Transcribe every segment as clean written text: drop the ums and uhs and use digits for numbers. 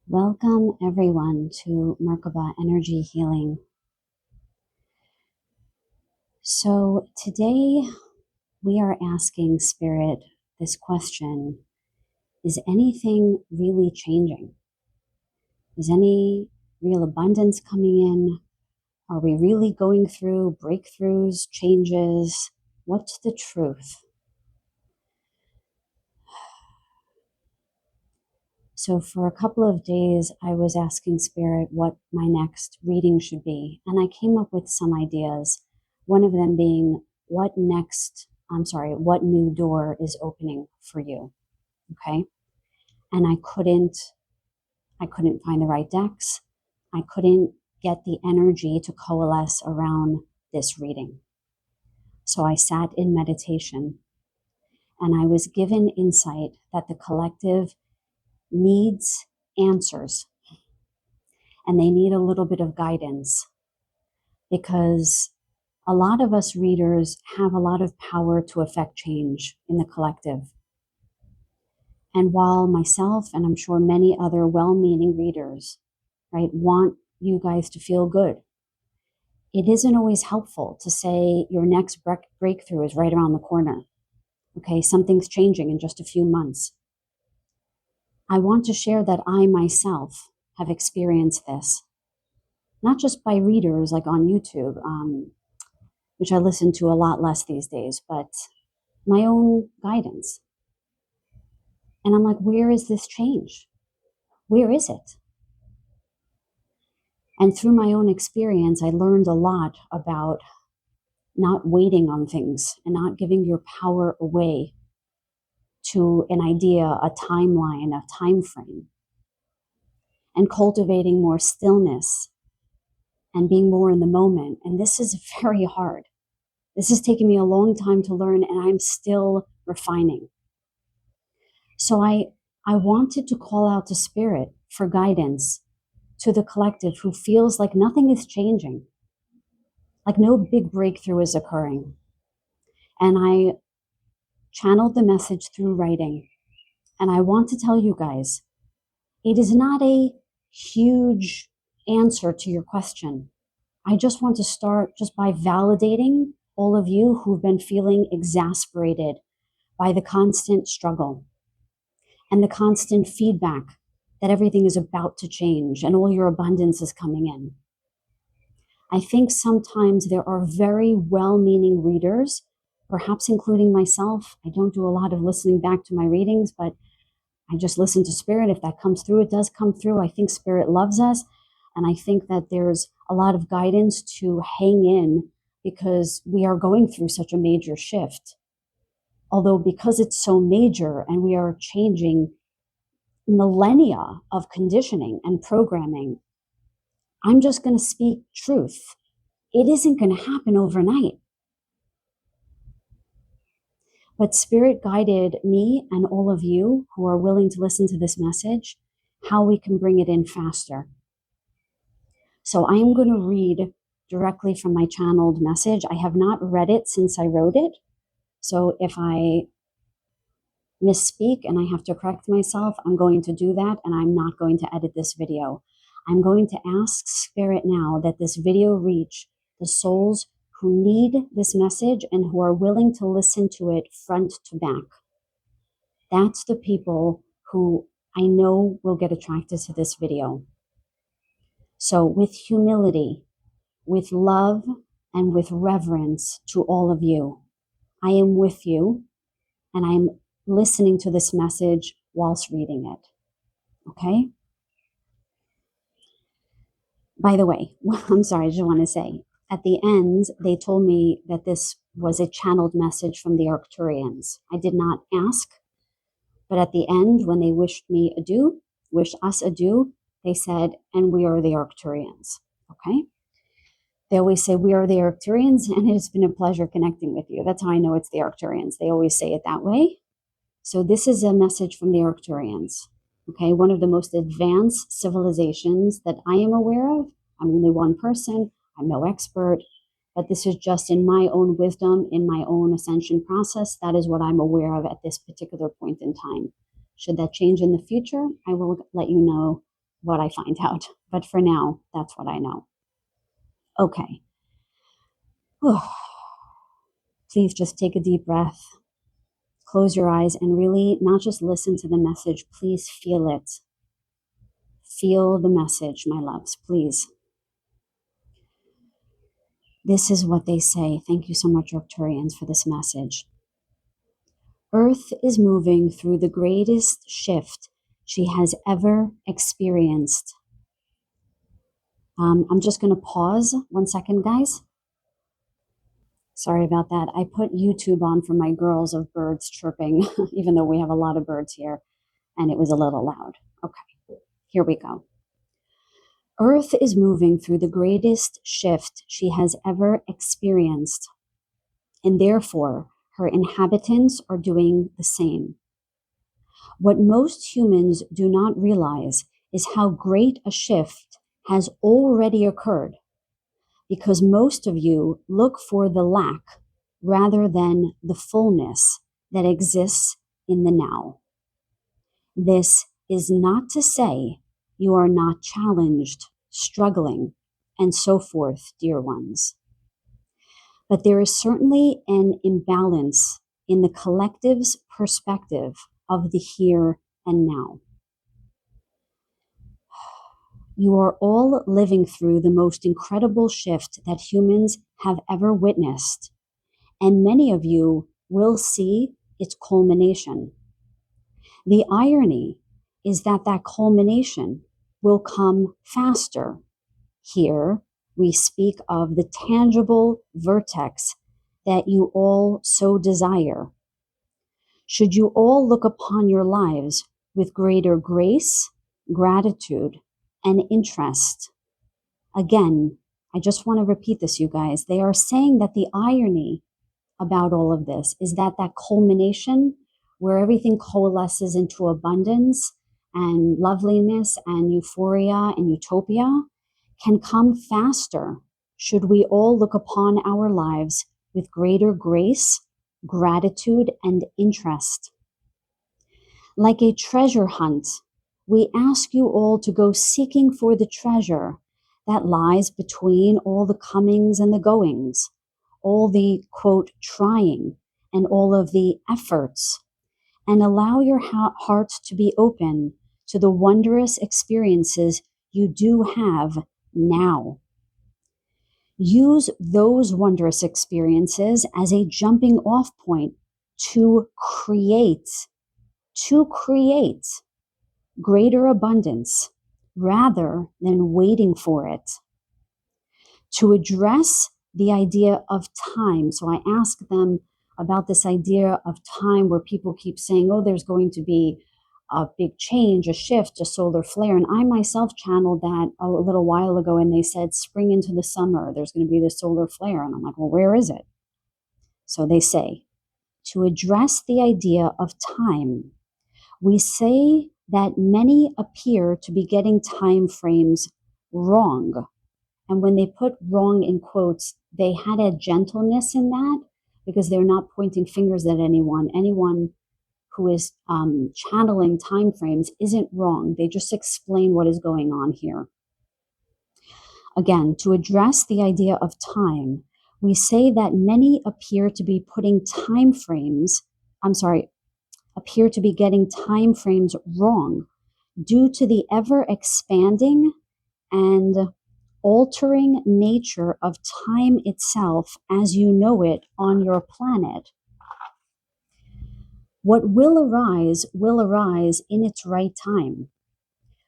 Welcome everyone to Merkaba Energy Healing. So today we are asking Spirit this question: is anything really changing? Is any real abundance coming in? Are we really going through breakthroughs, changes? What's the truth? So for a couple of days, I was asking Spirit what my next reading should be. And I came up with some ideas. One of them being, what new door is opening for you? Okay. And I couldn't find the right decks. I couldn't get the energy to coalesce around this reading. So I sat in meditation and I was given insight that the collective needs answers, and they need a little bit of guidance, because a lot of us readers have a lot of power to affect change in the collective. And while myself, and I'm sure many other well-meaning readers, right, want you guys to feel good, it isn't always helpful to say your next breakthrough is right around the corner. Okay, something's changing in just a few months. I want to share that I myself have experienced this, not just by readers like on YouTube, which I listen to a lot less these days, but my own guidance. And I'm like, where is this change? Where is it? And through my own experience, I learned a lot about not waiting on things and not giving your power away to an idea, a timeline, a time frame, and cultivating more stillness and being more in the moment. And this is very hard. This has taken me a long time to learn, and I'm still refining. So I wanted to call out to Spirit for guidance to the collective who feels like nothing is changing, like no big breakthrough is occurring. And I channeled the message through writing. And I want to tell you guys, it is not a huge answer to your question. I just want to start just by validating all of you who've been feeling exasperated by the constant struggle and the constant feedback that everything is about to change and all your abundance is coming in. I think sometimes there are very well-meaning readers, perhaps including myself. I don't do a lot of listening back to my readings, but I just listen to Spirit. If that comes through, it does come through. I think Spirit loves us. And I think that there's a lot of guidance to hang in because we are going through such a major shift. Although because it's so major and we are changing millennia of conditioning and programming, I'm just going to speak truth. It isn't going to happen overnight. But Spirit guided me and all of you who are willing to listen to this message, how we can bring it in faster. So I am going to read directly from my channeled message. I have not read it since I wrote it. So if I misspeak and I have to correct myself, I'm going to do that, and I'm not going to edit this video. I'm going to ask Spirit now that this video reach the souls who need this message and who are willing to listen to it front to back. That's the people who I know will get attracted to this video. So with humility, with love, and with reverence to all of you, I am with you, and I'm listening to this message whilst reading it. Okay? By the way, I'm sorry, I just want to say, at the end, they told me that this was a channeled message from the Arcturians. I did not ask, but at the end, when they wished us adieu, they said, and we are the Arcturians. Okay? They always say, we are the Arcturians, and it has been a pleasure connecting with you. That's how I know it's the Arcturians. They always say it that way. So this is a message from the Arcturians. Okay, one of the most advanced civilizations that I am aware of. I'm only one person. I'm no expert, but this is just in my own wisdom, in my own ascension process. That is what I'm aware of at this particular point in time. Should that change in the future, I will let you know what I find out. But for now, that's what I know. Okay. Please just take a deep breath, close your eyes, and really not just listen to the message, please feel it. Feel the message, my loves, please. This is what they say. Thank you so much, Arcturians, for this message. Earth is moving through the greatest shift she has ever experienced. I'm just going to pause 1 second, guys. Sorry about that. I put YouTube on for my girls of birds chirping, even though we have a lot of birds here, and it was a little loud. Okay, here we go. Earth is moving through the greatest shift she has ever experienced, and therefore her inhabitants are doing the same. What most humans do not realize is how great a shift has already occurred, because most of you look for the lack rather than the fullness that exists in the now. This is not to say you are not challenged, struggling, and so forth, dear ones. But there is certainly an imbalance in the collective's perspective of the here and now. You are all living through the most incredible shift that humans have ever witnessed, and many of you will see its culmination. The irony is that that culmination will come faster. Here, we speak of the tangible vertex that you all so desire. Should you all look upon your lives with greater grace, gratitude, and interest. Again, I just want to repeat this, you guys. They are saying that the irony about all of this is that that culmination where everything coalesces into abundance and loveliness and euphoria and utopia can come faster should we all look upon our lives with greater grace, gratitude, and interest. Like a treasure hunt, we ask you all to go seeking for the treasure that lies between all the comings and the goings, all the, quote, trying and all of the efforts, and allow your hearts to be open to the wondrous experiences you do have now. Use those wondrous experiences as a jumping off point to create greater abundance rather than waiting for it. To address the idea of time. So I ask them about this idea of time where people keep saying, oh, there's going to be a big change, a shift, a solar flare. And I myself channeled that a little while ago, and they said spring into the summer, there's going to be this solar flare. And I'm like, well, where is it? So they say, to address the idea of time, we say that many appear to be getting time frames wrong. And when they put wrong in quotes, they had a gentleness in that because they're not pointing fingers at anyone. Anyone who is channeling time frames isn't wrong. They just explain what is going on here. Again, to address the idea of time, we say that many appear to be putting time frames, appear to be getting time frames wrong due to the ever expanding and altering nature of time itself as you know it on your planet. What will arise in its right time.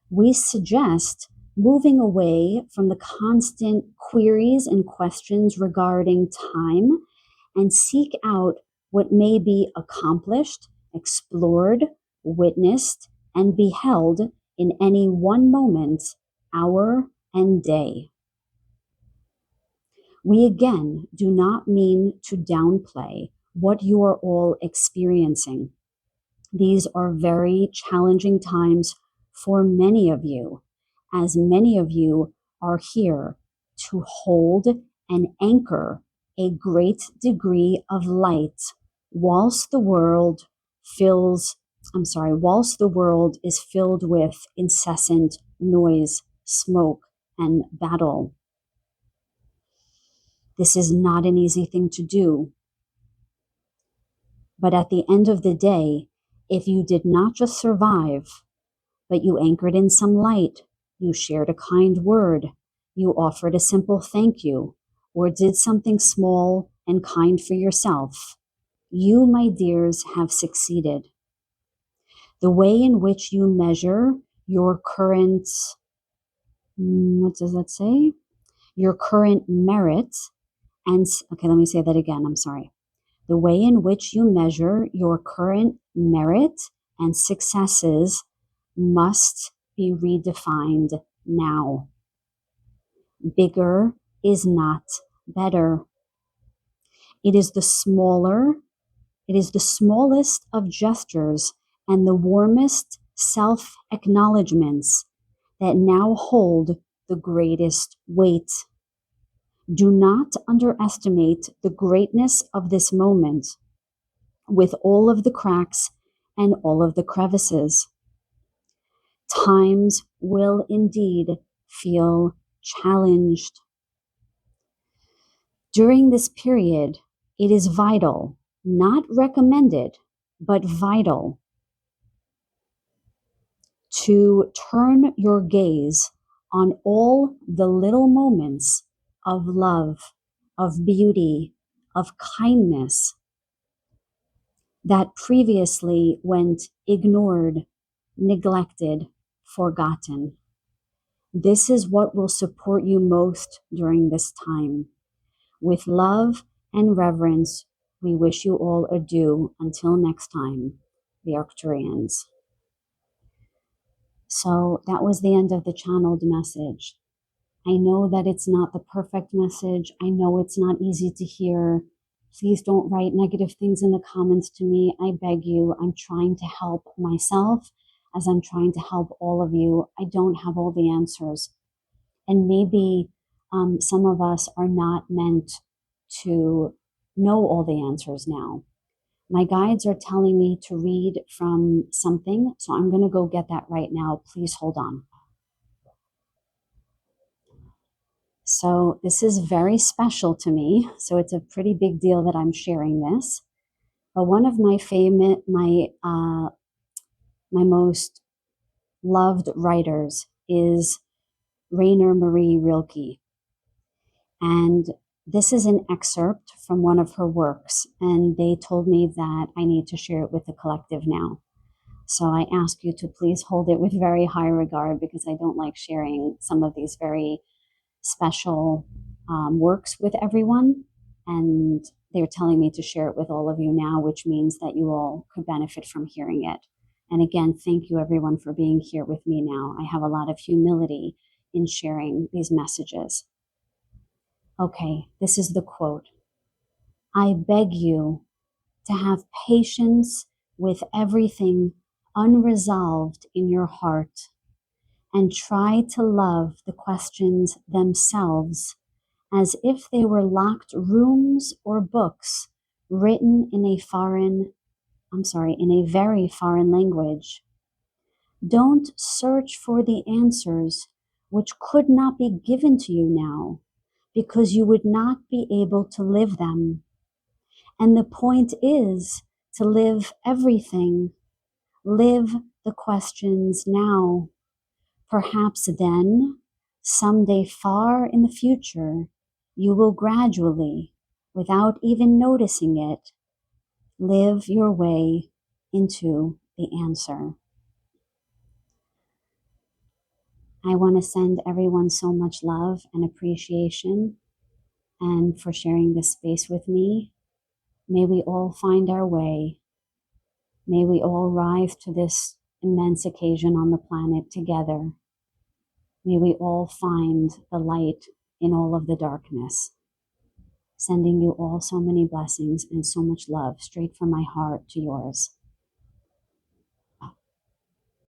We suggest moving away from the constant queries and questions regarding time and seek out what may be accomplished, explored, witnessed, and beheld in any one moment, hour, and day. We again do not mean to downplay what you are all experiencing. These are very challenging times for many of you, as many of you are here to hold and anchor a great degree of light whilst the world is filled with incessant noise, smoke, and battle. This is not an easy thing to do. But at the end of the day, if you did not just survive, but you anchored in some light, you shared a kind word, you offered a simple thank you, or did something small and kind for yourself, you, my dears, have succeeded. The way in which you measure your current, what does that say? Your current merit, and, okay, let me say that again, I'm sorry. The way in which you measure your current merit and successes must be redefined now. Bigger is not better. It is the smallest of gestures and the warmest self-acknowledgments that now hold the greatest weight. Do not underestimate the greatness of this moment with all of the cracks and all of the crevices. Times will indeed feel challenged. During this period, it is vital, not recommended, but vital to turn your gaze on all the little moments of love, of beauty, of kindness that previously went ignored, neglected, forgotten. This is what will support you most during this time. With love and reverence, we wish you all adieu until next time, the Arcturians. So that was the end of the channeled message. I know that it's not the perfect message. I know it's not easy to hear. Please don't write negative things in the comments to me. I beg you. I'm trying to help myself as I'm trying to help all of you. I don't have all the answers. And maybe some of us are not meant to know all the answers now. My guides are telling me to read from something, so I'm going to go get that right now. Please hold on. So this is very special to me. So it's a pretty big deal that I'm sharing this. But one of my my most loved writers is Rainer Marie Rilke. And this is an excerpt from one of her works. And they told me that I need to share it with the collective now. So I ask you to please hold it with very high regard because I don't like sharing some of these very special works with everyone. And they're telling me to share it with all of you now, which means that you all could benefit from hearing it. And again, thank you everyone for being here with me now. I have a lot of humility in sharing these messages. Okay, this is the quote. I beg you to have patience with everything unresolved in your heart and try to love the questions themselves as if they were locked rooms or books written in a very foreign language. Don't search for the answers which could not be given to you now because you would not be able to live them. And the point is to live everything. Live the questions now. Perhaps then, someday far in the future, you will gradually, without even noticing it, live your way into the answer. I want to send everyone so much love and appreciation and for sharing this space with me. May we all find our way. May we all rise to this immense occasion on the planet together. May we all find the light in all of the darkness. Sending you all so many blessings and so much love straight from my heart to yours.